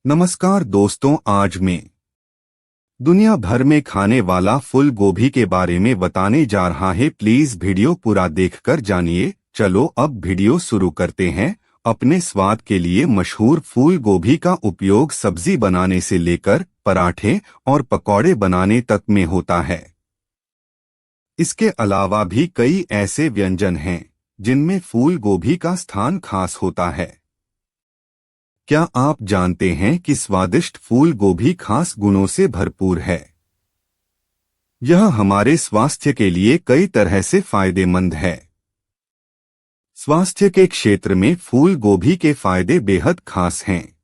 नमस्कार दोस्तों, आज मैं दुनिया भर में खाने वाला फूल गोभी के बारे में बताने जा रहा है। प्लीज वीडियो पूरा देखकर जानिए। चलो अब वीडियो शुरू करते हैं। अपने स्वाद के लिए मशहूर फूल गोभी का उपयोग सब्जी बनाने से लेकर पराठे और पकौड़े बनाने तक में होता है। इसके अलावा भी कई ऐसे व्यंजन हैं जिनमें फूल गोभी का स्थान खास होता है। क्या आप जानते हैं कि स्वादिष्ट फूल गोभी खास गुणों से भरपूर है? यह हमारे स्वास्थ्य के लिए कई तरह से फायदेमंद है। स्वास्थ्य के क्षेत्र में फूल गोभी के फायदे बेहद खास हैं।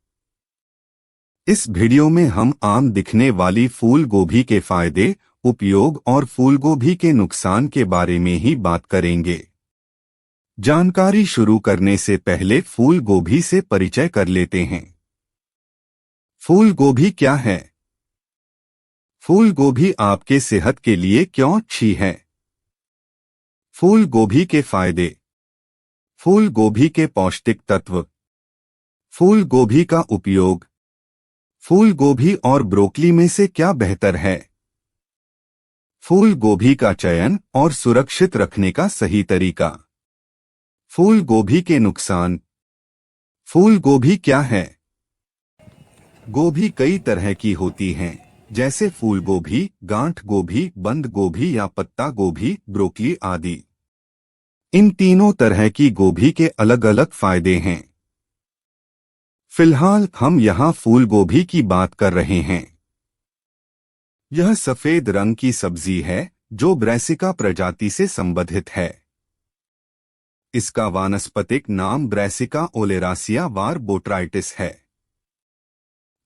इस वीडियो में हम आम दिखने वाली फूल गोभी के फायदे, उपयोग और फूल गोभी के नुकसान के बारे में ही बात करेंगे। जानकारी शुरू करने से पहले फूल गोभी से परिचय कर लेते हैं। फूल गोभी क्या है? फूल गोभी आपके सेहत के लिए क्यों अच्छी है? फूल गोभी के फायदे। फूल गोभी के पौष्टिक तत्व। फूल गोभी का उपयोग। फूल गोभी और ब्रोकली में से क्या बेहतर है? फूल गोभी का चयन और सुरक्षित रखने का सही तरीका। फूल गोभी के नुकसान। फूल गोभी क्या है? गोभी कई तरह की होती हैं, जैसे फूल गोभी, गांठ गोभी, बंद गोभी या पत्ता गोभी, ब्रोकली आदि। इन तीनों तरह की गोभी के अलग अलग फायदे हैं। फिलहाल हम यहाँ फूल गोभी की बात कर रहे हैं। यह सफेद रंग की सब्जी है जो ब्रैसिका प्रजाति से संबंधित है। इसका वानस्पतिक नाम ब्रैसिका ओलेरासिया वार बोट्राइटिस है।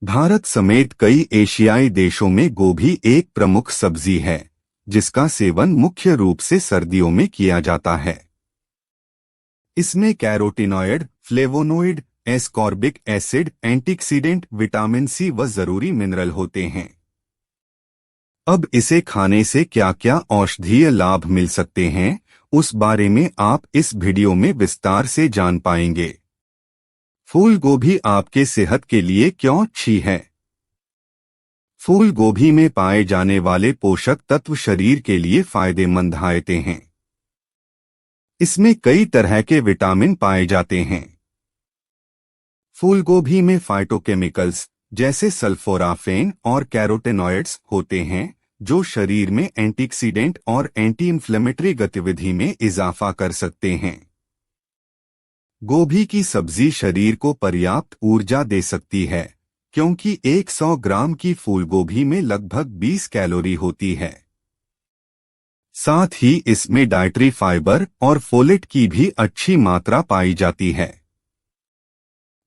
भारत समेत कई एशियाई देशों में गोभी एक प्रमुख सब्जी है, जिसका सेवन मुख्य रूप से सर्दियों में किया जाता है। इसमें carotenoid, flavonoid, ascorbic acid, antioxidant, vitamin C व जरूरी मिनरल होते हैं। अब इसे खाने से क्या क्या औषधीय लाभ मिल सकते हैं, उस बारे में आप इस वीडियो में विस्तार से जान पाएंगे। फूल गोभी आपके सेहत के लिए क्यों अच्छी है? फूल गोभी में पाए जाने वाले पोषक तत्व शरीर के लिए फायदेमंद होते हैं। इसमें कई तरह के विटामिन पाए जाते हैं। फूल गोभी में फाइटोकेमिकल्स जैसे सल्फोराफेन और कैरोटेनॉइड्स होते हैं, जो शरीर में एंटीऑक्सीडेंट और एंटी इंफ्लेमेटरी गतिविधि में इजाफा कर सकते हैं। गोभी की सब्जी शरीर को पर्याप्त ऊर्जा दे सकती है, क्योंकि 100 ग्राम की फूल गोभी में लगभग 20 कैलोरी होती है। साथ ही इसमें डाइटरी फाइबर और फोलेट की भी अच्छी मात्रा पाई जाती है।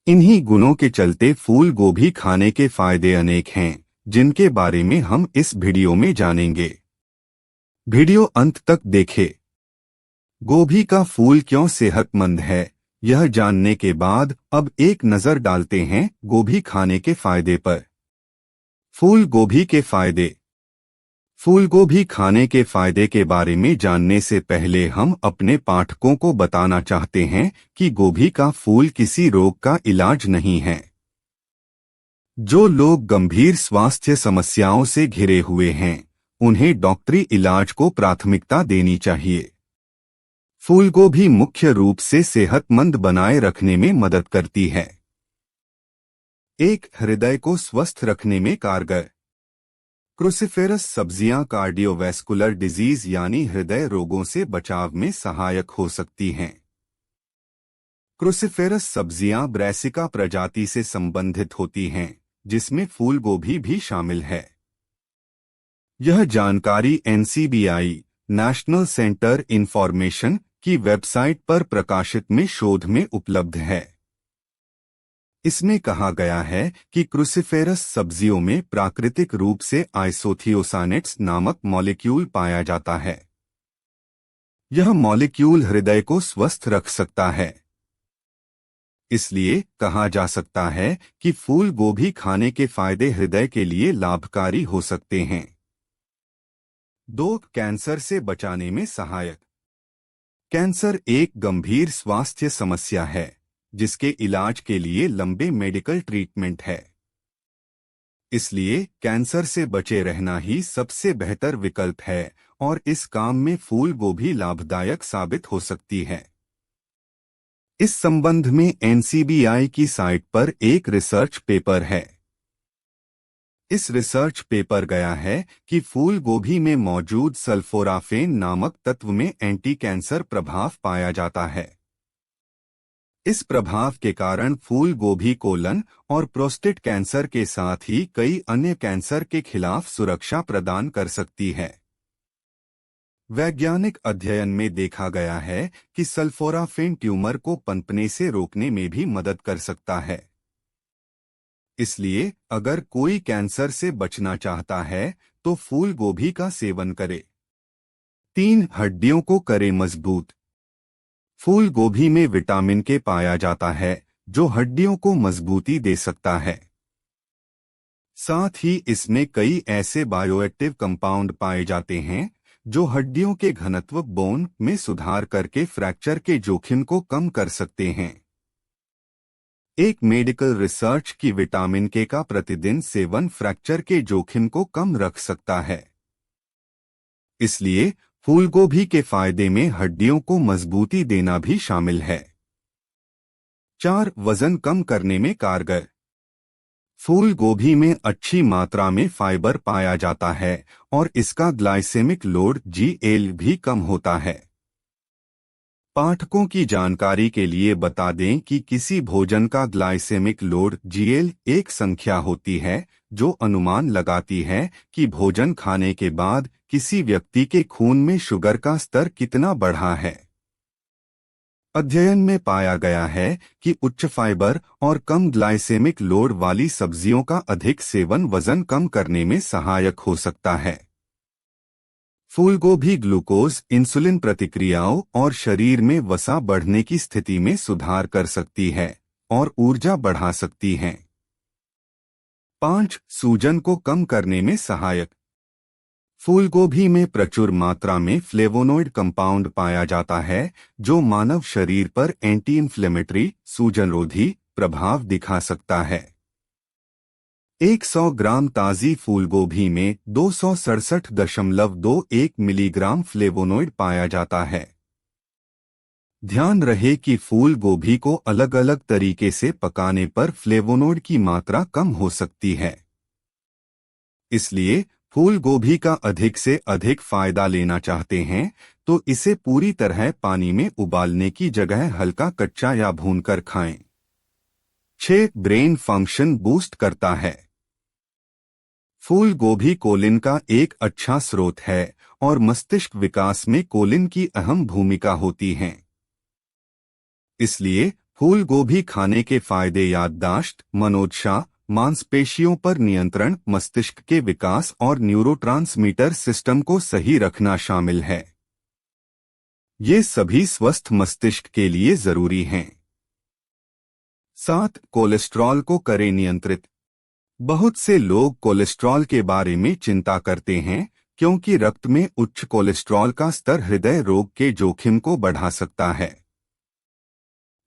इन्हीं गुणों के चलते फूल गोभी खाने के फायदे अनेक हैं, जिनके बारे में हम इस वीडियो में जानेंगे। वीडियो अंत तक देखें। गोभी का फूल क्यों सेहतमंद है, यह जानने के बाद अब एक नजर डालते हैं गोभी खाने के फायदे पर। फूल गोभी के फायदे। फूल गोभी खाने के फायदे के बारे में जानने से पहले हम अपने पाठकों को बताना चाहते हैं कि गोभी का फूल किसी रोग का इलाज नहीं है। जो लोग गंभीर स्वास्थ्य समस्याओं से घिरे हुए हैं, उन्हें डॉक्टरी इलाज को प्राथमिकता देनी चाहिए। फूल गोभी मुख्य रूप से सेहतमंद बनाए रखने में मदद करती है। एक, हृदय को स्वस्थ रखने में कारगर। क्रूसिफेरस सब्जियां कार्डियोवैस्कुलर डिजीज यानी हृदय रोगों से बचाव में सहायक हो सकती हैं। क्रूसिफेरस सब्जियां ब्रैसिका प्रजाति से संबंधित होती हैं, जिसमें फूल गोभी भी शामिल है। यह जानकारी NCBI नेशनल सेंटर इंफॉर्मेशन की वेबसाइट पर प्रकाशित में शोध में उपलब्ध है। इसमें कहा गया है कि क्रूसिफेरस सब्जियों में प्राकृतिक रूप से आइसोथियोसानेट्स नामक मॉलिक्यूल पाया जाता है। यह मॉलिक्यूल हृदय को स्वस्थ रख सकता है। इसलिए कहा जा सकता है कि फूल गोभी खाने के फायदे हृदय के लिए लाभकारी हो सकते हैं। 2, कैंसर से बचाने में सहायक। कैंसर एक गंभीर स्वास्थ्य समस्या है, जिसके इलाज के लिए लंबे मेडिकल ट्रीटमेंट है। इसलिए कैंसर से बचे रहना ही सबसे बेहतर विकल्प है और इस काम में फूल गोभी लाभदायक साबित हो सकती है। इस संबंध में NCBI की साइट पर एक रिसर्च पेपर है। इस रिसर्च पेपर गया है कि फूल गोभी में मौजूद सल्फोराफेन नामक तत्व में एंटी कैंसर प्रभाव पाया जाता है। इस प्रभाव के कारण फूल गोभी कोलन और प्रोस्टेट कैंसर के साथ ही कई अन्य कैंसर के खिलाफ सुरक्षा प्रदान कर सकती है। वैज्ञानिक अध्ययन में देखा गया है कि सल्फोराफेन ट्यूमर को पनपने से रोकने में भी मदद कर सकता है। इसलिए अगर कोई कैंसर से बचना चाहता है तो फूल गोभी का सेवन करे। 3. हड्डियों को करे मजबूत। फूल गोभी में विटामिन के पाया जाता है जो हड्डियों को मजबूती दे सकता है। साथ ही इसमें कई ऐसे बायोएक्टिव कंपाउंड पाए जाते हैं जो हड्डियों के घनत्व बोन में सुधार करके फ्रैक्चर के जोखिम को कम कर सकते हैं। एक मेडिकल रिसर्च की विटामिन के का प्रतिदिन सेवन फ्रैक्चर के जोखिम को कम रख सकता है। इसलिए फूलगोभी के फायदे में हड्डियों को मजबूती देना भी शामिल है। 4. वजन कम करने में कारगर। फूल गोभी में अच्छी मात्रा में फाइबर पाया जाता है और इसका ग्लाइसेमिक लोड GL भी कम होता है। पाठकों की जानकारी के लिए बता दें कि किसी भोजन का ग्लाइसेमिक लोड GL एक संख्या होती है जो अनुमान लगाती है कि भोजन खाने के बाद किसी व्यक्ति के खून में शुगर का स्तर कितना बढ़ा है। अध्ययन में पाया गया है कि उच्च फाइबर और कम ग्लाइसेमिक लोड वाली सब्जियों का अधिक सेवन वजन कम करने में सहायक हो सकता है। फूलगोभी ग्लूकोज, इंसुलिन प्रतिक्रियाओं और शरीर में वसा बढ़ने की स्थिति में सुधार कर सकती है और ऊर्जा बढ़ा सकती है। 5. सूजन को कम करने में सहायक। फूलगोभी में प्रचुर मात्रा में फ्लेवोनोइड कंपाउंड पाया जाता है जो मानव शरीर पर एंटी इन्फ्लेमेटरी, सूजनरोधी प्रभाव दिखा सकता है। 100 ग्राम ताज़ी फूलगोभी में 267.21 मिलीग्राम फ्लेवोनोइड पाया जाता है। ध्यान रहे कि फूल गोभी को अलग अलग तरीके से पकाने पर फ्लेवोनोइड की मात्रा कम हो सकती है। इसलिए फूल गोभी का अधिक से अधिक फायदा लेना चाहते हैं तो इसे पूरी तरह पानी में उबालने की जगह हल्का कच्चा या भूनकर खाएं। 6. ब्रेन फंक्शन बूस्ट करता है। फूल गोभी कोलिन का एक अच्छा स्रोत है और मस्तिष्क विकास में कोलिन की अहम भूमिका होती है। इसलिए फूल गोभी खाने के फायदे याददाश्त, मनोदशा, मांसपेशियों पर नियंत्रण, मस्तिष्क के विकास और न्यूरोट्रांसमीटर सिस्टम को सही रखना शामिल है। ये सभी स्वस्थ मस्तिष्क के लिए जरूरी हैं। 7. कोलेस्ट्रॉल को करें नियंत्रित। बहुत से लोग कोलेस्ट्रॉल के बारे में चिंता करते हैं क्योंकि रक्त में उच्च कोलेस्ट्रॉल का स्तर हृदय रोग के जोखिम को बढ़ा सकता है।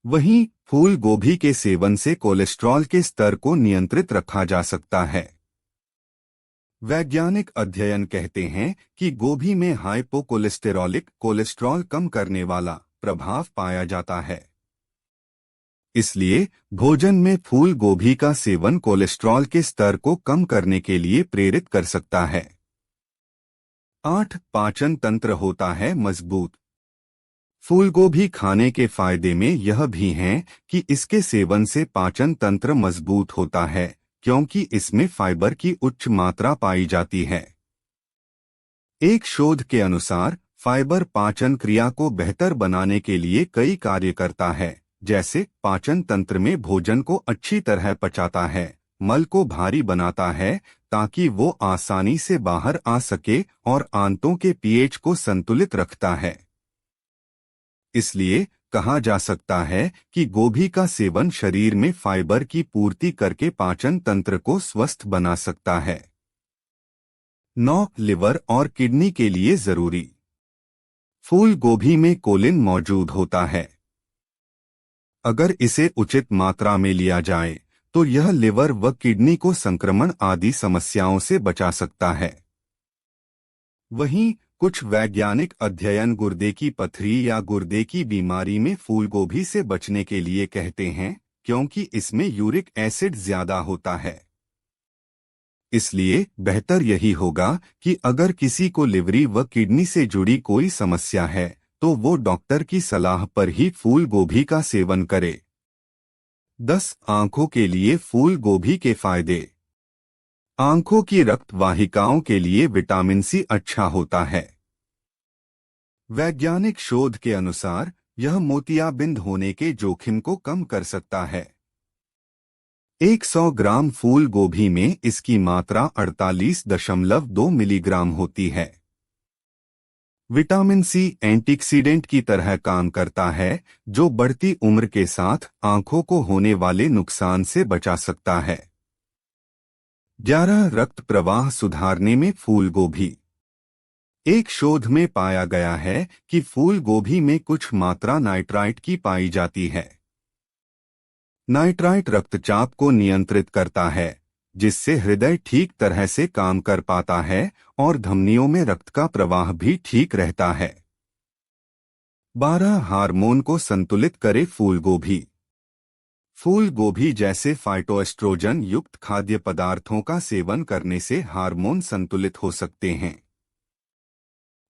वहीं फूल गोभी के सेवन से कोलेस्ट्रॉल के स्तर को नियंत्रित रखा जा सकता है। वैज्ञानिक अध्ययन कहते हैं कि गोभी में हाइपोकोलेस्टेरॉलिक कोलेस्ट्रॉल कम करने वाला प्रभाव पाया जाता है। इसलिए भोजन में फूल गोभी का सेवन कोलेस्ट्रॉल के स्तर को कम करने के लिए प्रेरित कर सकता है। 8. पाचन तंत्र होता है मजबूत। फूलगोभी खाने के फायदे में यह भी है कि इसके सेवन से पाचन तंत्र मजबूत होता है क्योंकि इसमें फाइबर की उच्च मात्रा पाई जाती है। एक शोध के अनुसार फाइबर पाचन क्रिया को बेहतर बनाने के लिए कई कार्य करता है, जैसे पाचन तंत्र में भोजन को अच्छी तरह पचाता है, मल को भारी बनाता है ताकि वो आसानी से बाहर आ सके और आंतों के pH को संतुलित रखता है। इसलिए कहा जा सकता है कि गोभी का सेवन शरीर में फाइबर की पूर्ति करके पाचन तंत्र को स्वस्थ बना सकता है। 9. लिवर और किडनी के लिए जरूरी। फूल गोभी में कोलिन मौजूद होता है। अगर इसे उचित मात्रा में लिया जाए तो यह लिवर व किडनी को संक्रमण आदि समस्याओं से बचा सकता है। वहीं कुछ वैज्ञानिक अध्ययन गुर्दे की पथरी या गुर्दे की बीमारी में फूल गोभी से बचने के लिए कहते हैं, क्योंकि इसमें यूरिक एसिड ज्यादा होता है। इसलिए बेहतर यही होगा कि अगर किसी को लिवरी व किडनी से जुड़ी कोई समस्या है तो वो डॉक्टर की सलाह पर ही फूल गोभी का सेवन करे। 10 आंखों के लिए फूल गोभी के फायदे। आंखों की रक्त वाहिकाओं के लिए विटामिन सी अच्छा होता है। वैज्ञानिक शोध के अनुसार यह मोतियाबिंद होने के जोखिम को कम कर सकता है। 100 ग्राम फूल गोभी में इसकी मात्रा 48.2 मिलीग्राम होती है। विटामिन सी एंटीऑक्सीडेंट की तरह काम करता है, जो बढ़ती उम्र के साथ आंखों को होने वाले नुकसान से बचा सकता है। 11 रक्त प्रवाह सुधारने में फूल गोभी। एक शोध में पाया गया है कि फूल गोभी में कुछ मात्रा नाइट्राइट की पाई जाती है। नाइट्राइट रक्तचाप को नियंत्रित करता है, जिससे हृदय ठीक तरह से काम कर पाता है और धमनियों में रक्त का प्रवाह भी ठीक रहता है। 12 हार्मोन को संतुलित करे फूल गोभी। फूल गोभी जैसे फाइटोएस्ट्रोजन युक्त खाद्य पदार्थों का सेवन करने से हार्मोन संतुलित हो सकते हैं।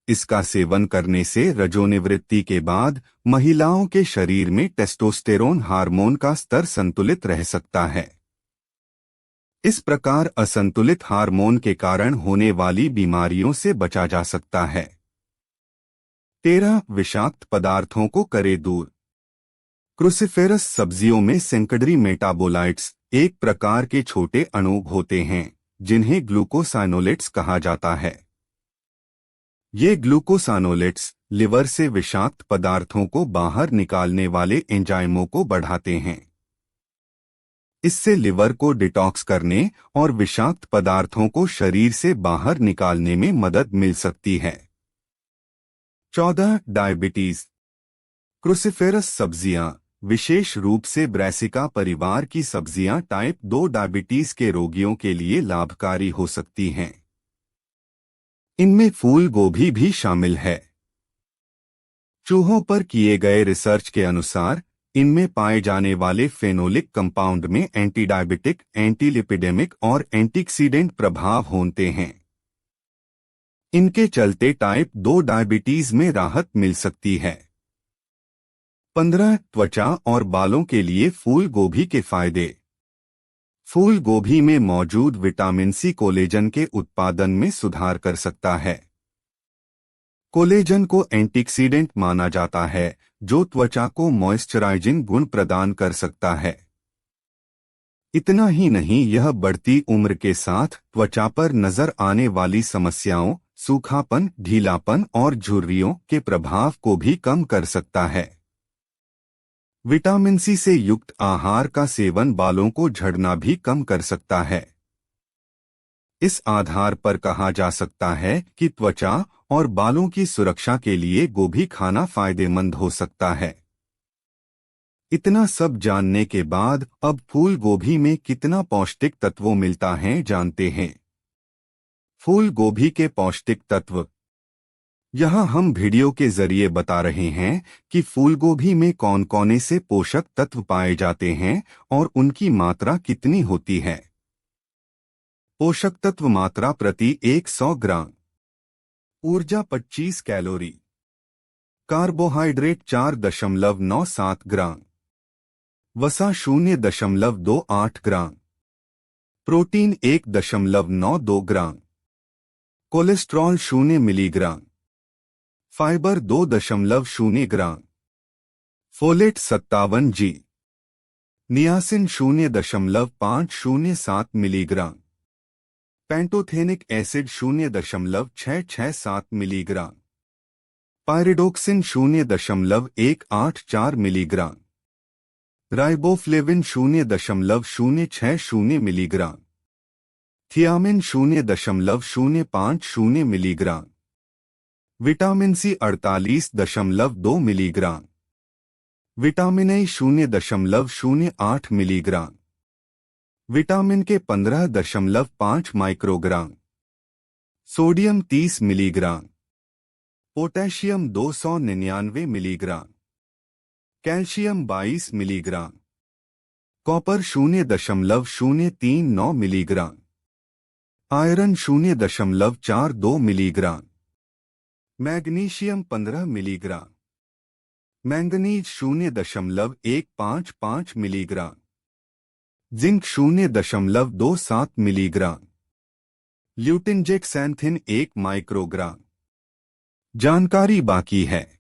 इसका सेवन करने से रजोनिवृत्ति के बाद महिलाओं के शरीर में टेस्टोस्टेरोन हार्मोन का स्तर संतुलित रह सकता है। इस प्रकार असंतुलित हार्मोन के कारण होने वाली बीमारियों से बचा जा सकता है। 13 विषाक्त पदार्थों को करे दूर। क्रूसिफेरस सब्जियों में सेंकड़री मेटाबोलाइट्स एक प्रकार के छोटे अणु होते हैं, जिन्हें ग्लूकोसाइनोलेट्स कहा जाता है। ये ग्लूकोसाइनोलेट्स लिवर से विषाक्त पदार्थों को बाहर निकालने वाले एंजाइमों को बढ़ाते हैं। इससे लिवर को डिटॉक्स करने और विषाक्त पदार्थों को शरीर से बाहर निकालने में मदद मिल सकती है। 14 डायबिटीज। क्रूसिफेरस सब्जियां, विशेष रूप से ब्रैसिका परिवार की सब्जियां टाइप 2 डायबिटीज के रोगियों के लिए लाभकारी हो सकती हैं। इनमें फूल गोभी भी शामिल है। चूहों पर किए गए रिसर्च के अनुसार इनमें पाए जाने वाले फेनोलिक कंपाउंड में एंटी डायबिटिक, एंटी लिपिडेमिक और एंटीऑक्सीडेंट प्रभाव होते हैं। इनके चलते टाइप 2 डायबिटीज में राहत मिल सकती है। 15 त्वचा और बालों के लिए फूल गोभी के फायदे। फूल गोभी में मौजूद विटामिन सी कोलेजन के उत्पादन में सुधार कर सकता है। कोलेजन को एंटीऑक्सीडेंट माना जाता है, जो त्वचा को मॉइस्चराइजिंग गुण प्रदान कर सकता है। इतना ही नहीं, यह बढ़ती उम्र के साथ त्वचा पर नजर आने वाली समस्याओं, सूखापन, ढीलापन और झुर्रियों के प्रभाव को भी कम कर सकता है। विटामिन सी से युक्त आहार का सेवन बालों को झड़ना भी कम कर सकता है। इस आधार पर कहा जा सकता है कि त्वचा और बालों की सुरक्षा के लिए गोभी खाना फायदेमंद हो सकता है। इतना सब जानने के बाद अब फूल गोभी में कितना पौष्टिक तत्वों मिलता है जानते हैं। फूल गोभी के पौष्टिक तत्व। यहाँ हम वीडियो के जरिए बता रहे हैं कि फूलगोभी में कौन कौन से पोषक तत्व पाए जाते हैं और उनकी मात्रा कितनी होती है। पोषक तत्व मात्रा प्रति 100 ग्राम। ऊर्जा 25 कैलोरी। Carbohydrate 4.97 gram. वसा 0.28 gram. Protein 1.92 gram. Cholesterol 0 milligram. Fibre 2.0 gram. Folate 57 जी। Niacin 0.507 milligram. Pantothenic acid 0.667 milligram. Pyridoxine 0.184 milligram. Riboflavin 0.060 milligram. Thiamine 0.050 milligram. Vitamin C 48.2 milligram. Vitamin A 0.08 milligram. Vitamin K 15.5 microgram, sodium 30 milligram, potassium 299 milligram, calcium 22 milligram, copper 0.039 milligram, iron 0.42 milligram, magnesium 15 milligram, manganese 0.155 milligram, zinc 0.27 milligram, ल्यूटिनजेक्सैंथिन 1 microgram. जानकारी बाकी है।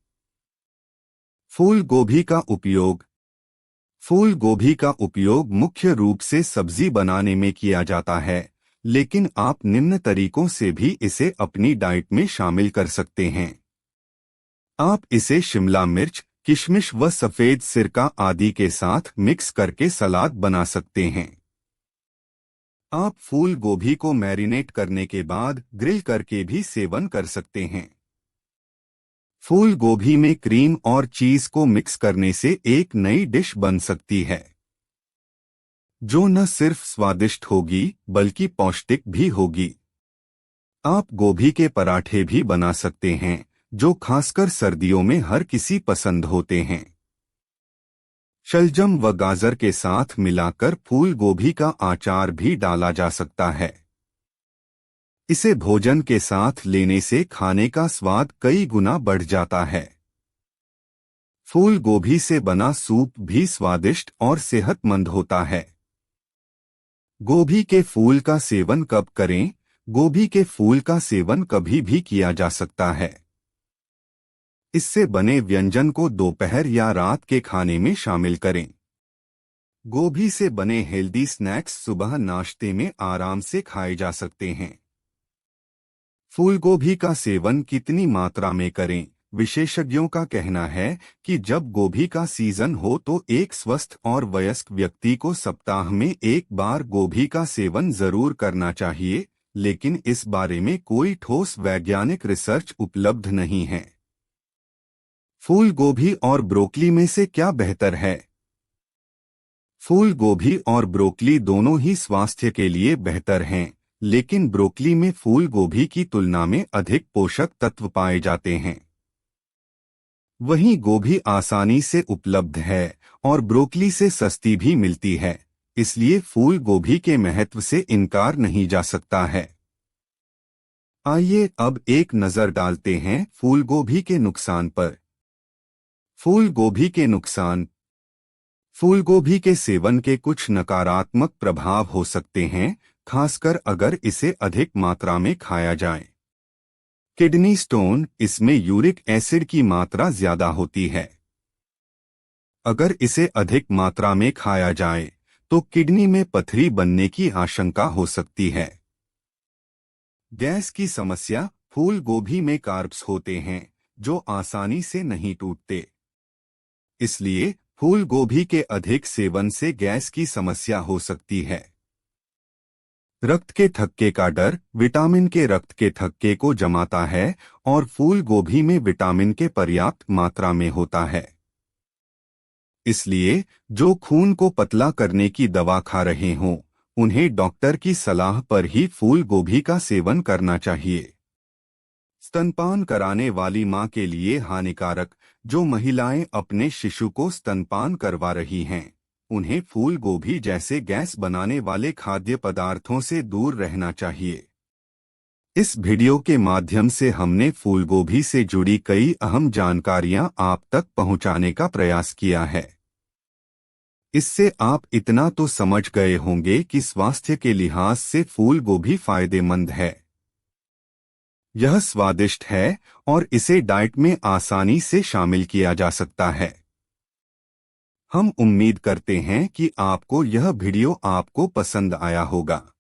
फूल गोभी का उपयोग। फूल गोभी का उपयोग मुख्य रूप से सब्जी बनाने में किया जाता है, लेकिन आप निम्न तरीकों से भी इसे अपनी डाइट में शामिल कर सकते हैं। आप इसे शिमला मिर्च, किशमिश व सफेद सिरका आदि के साथ मिक्स करके सलाद बना सकते हैं। आप फूल गोभी को मैरिनेट करने के बाद ग्रिल करके भी सेवन कर सकते हैं। फूल गोभी में क्रीम और चीज को मिक्स करने से एक नई डिश बन सकती है, जो न सिर्फ स्वादिष्ट होगी बल्कि पौष्टिक भी होगी। आप गोभी के पराठे भी बना सकते हैं, जो खासकर सर्दियों में हर किसी पसंद होते हैं। शलजम व गाजर के साथ मिलाकर फूल गोभी का अचार भी डाला जा सकता है। इसे भोजन के साथ लेने से खाने का स्वाद कई गुना बढ़ जाता है। फूल गोभी से बना सूप भी स्वादिष्ट और सेहतमंद होता है। गोभी के फूल का सेवन कब करें? गोभी के फूल का सेवन कभी भी किया जा सकता है। इससे बने व्यंजन को दोपहर या रात के खाने में शामिल करें। गोभी से बने हेल्दी स्नैक्स सुबह नाश्ते में आराम से खाए जा सकते हैं। फूलगोभी का सेवन कितनी मात्रा में करें? विशेषज्ञों का कहना है कि जब गोभी का सीजन हो तो एक स्वस्थ और वयस्क व्यक्ति को सप्ताह में एक बार गोभी का सेवन जरूर करना चाहिए, लेकिन इस बारे में कोई ठोस वैज्ञानिक रिसर्च उपलब्ध नहीं है। फूल गोभी और ब्रोकली में से क्या बेहतर है? फूल गोभी और ब्रोकली दोनों ही स्वास्थ्य के लिए बेहतर हैं, लेकिन ब्रोकली में फूल गोभी की तुलना में अधिक पोषक तत्व पाए जाते हैं। वहीं गोभी आसानी से उपलब्ध है और ब्रोकली से सस्ती भी मिलती है, इसलिए फूल गोभी के महत्व से इनकार नहीं जा सकता है। आइए अब एक नजर डालते हैं फूल गोभी के नुकसान पर। फूल गोभी के नुकसान। फूलगोभी के सेवन के कुछ नकारात्मक प्रभाव हो सकते हैं, खासकर अगर इसे अधिक मात्रा में खाया जाए। Kidney stone. इसमें यूरिक एसिड की मात्रा ज्यादा होती है। अगर इसे अधिक मात्रा में खाया जाए तो किडनी में पथरी बनने की आशंका हो सकती है। गैस की समस्या। फूल गोभी में कार्ब्स होते हैं जो आसानी से नहीं टूटते, इसलिए फूल गोभी के अधिक सेवन से गैस की समस्या हो सकती है। रक्त के थक्के का डर। विटामिन के रक्त के थक्के को जमाता है और फूल गोभी में विटामिन के पर्याप्त मात्रा में होता है। इसलिए जो खून को पतला करने की दवा खा रहे हों, उन्हें डॉक्टर की सलाह पर ही फूल गोभी का सेवन करना चाहिए। स्तनपान कराने वाली मां के लिए हानिकारक। जो महिलाएं अपने शिशु को स्तनपान करवा रही हैं, उन्हें फूल गोभी जैसे गैस बनाने वाले खाद्य पदार्थों से दूर रहना चाहिए। इस वीडियो के माध्यम से हमने फूल गोभी से जुड़ी कई अहम जानकारियां आप तक पहुंचाने का प्रयास किया है। इससे आप इतना तो समझ गए होंगे कि स्वास्थ्य के लिहाज से फूल गोभी फायदेमंद है। यह स्वादिष्ट है और इसे डाइट में आसानी से शामिल किया जा सकता है। हम उम्मीद करते हैं कि आपको यह वीडियो आपको पसंद आया होगा,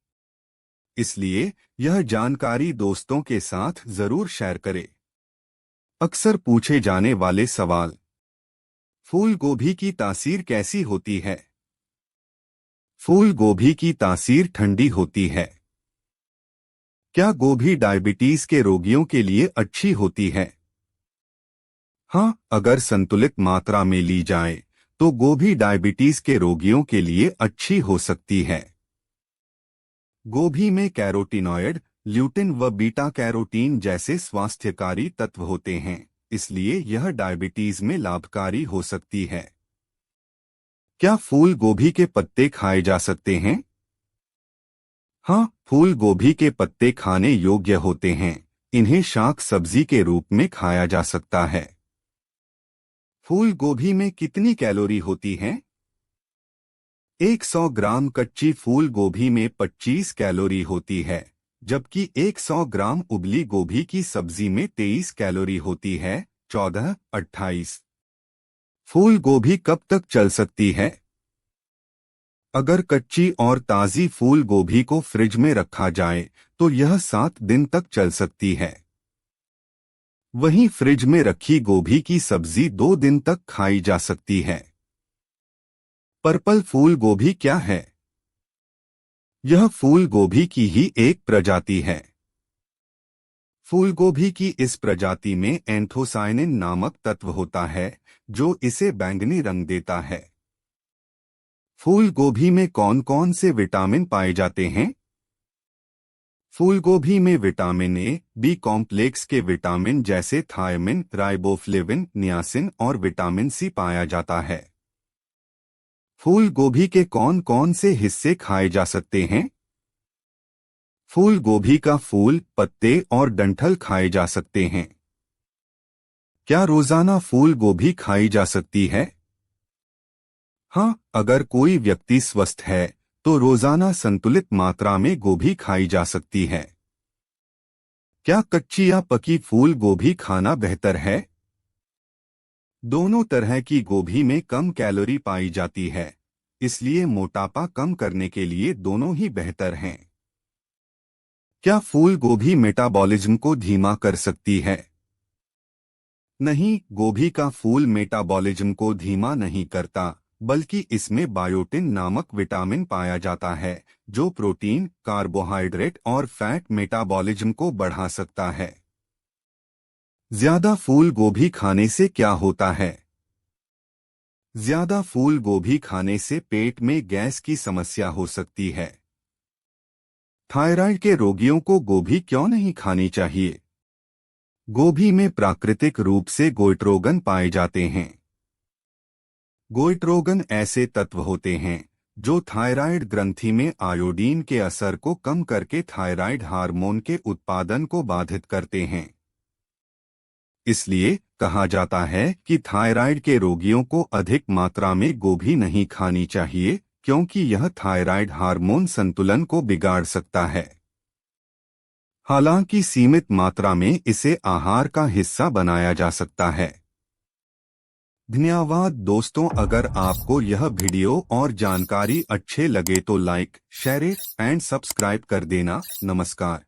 इसलिए यह जानकारी दोस्तों के साथ जरूर शेयर करें। अक्सर पूछे जाने वाले सवाल। फूल गोभी की तासीर कैसी होती है? फूल गोभी की तासीर ठंडी होती है। क्या गोभी डायबिटीज के रोगियों के लिए अच्छी होती है? हाँ, अगर संतुलित मात्रा में ली जाए तो गोभी डायबिटीज के रोगियों के लिए अच्छी हो सकती है। गोभी में कैरोटीनॉयड, ल्यूटिन व बीटा कैरोटीन जैसे स्वास्थ्यकारी तत्व होते हैं, इसलिए यह डायबिटीज में लाभकारी हो सकती है। क्या फूल गोभी के पत्ते खाए जा सकते हैं? हाँ, फूल गोभी के पत्ते खाने योग्य होते हैं। इन्हें शाक सब्जी के रूप में खाया जा सकता है। फूल गोभी में कितनी कैलोरी होती है? 100 ग्राम कच्ची फूल गोभी में 25 कैलोरी होती है, जबकि 100 ग्राम उबली गोभी की सब्जी में 23 कैलोरी होती है। 14-28। फूल गोभी कब तक चल सकती है? अगर कच्ची और ताज़ी फूल गोभी को फ्रिज में रखा जाए तो यह 7 दिन तक चल सकती है। वहीं फ्रिज में रखी गोभी की सब्जी 2 दिन तक खाई जा सकती है। पर्पल फूल गोभी क्या है? यह फूल गोभी की ही एक प्रजाति है। फूल गोभी की इस प्रजाति में एंथोसायनिन नामक तत्व होता है, जो इसे बैंगनी रंग देता है। फूल गोभी में कौन कौन से विटामिन पाए जाते हैं? फूल गोभी में विटामिन ए, बी कॉम्प्लेक्स के विटामिन जैसे थायमिन, राइबोफ्लेविन, नियासिन और विटामिन सी पाया जाता है। फूल गोभी के कौन कौन से हिस्से खाए जा सकते हैं? फूल गोभी का फूल, पत्ते और डंठल खाए जा सकते हैं। क्या रोजाना फूल गोभी खाई जा सकती है? हाँ, अगर कोई व्यक्ति स्वस्थ है तो रोजाना संतुलित मात्रा में गोभी खाई जा सकती है। क्या कच्ची या पकी फूल गोभी खाना बेहतर है? दोनों तरह की गोभी में कम कैलोरी पाई जाती है, इसलिए मोटापा कम करने के लिए दोनों ही बेहतर हैं। क्या फूल गोभी मेटाबॉलिज्म को धीमा कर सकती है? नहीं, गोभी का फूल मेटाबॉलिज्म को धीमा नहीं करता, बल्कि इसमें बायोटिन नामक विटामिन पाया जाता है, जो प्रोटीन, कार्बोहाइड्रेट और फैट मेटाबॉलिज्म को बढ़ा सकता है। ज्यादा फूल गोभी खाने से क्या होता है? ज्यादा फूल गोभी खाने से पेट में गैस की समस्या हो सकती है। थायराइड के रोगियों को गोभी क्यों नहीं खानी चाहिए? गोभी में प्राकृतिक रूप से गोइट्रोगन पाए जाते हैं। गोइट्रोगन ऐसे तत्व होते हैं जो थायराइड ग्रंथि में आयोडीन के असर को कम करके थायराइड हार्मोन के उत्पादन को बाधित करते हैं। इसलिए कहा जाता है कि थायराइड के रोगियों को अधिक मात्रा में गोभी नहीं खानी चाहिए, क्योंकि यह थायराइड हार्मोन संतुलन को बिगाड़ सकता है। हालांकि सीमित मात्रा में इसे आहार का हिस्सा बनाया जा सकता है। धन्यवाद दोस्तों, अगर आपको यह वीडियो और जानकारी अच्छे लगे तो लाइक, शेयर एंड सब्सक्राइब कर देना। नमस्कार।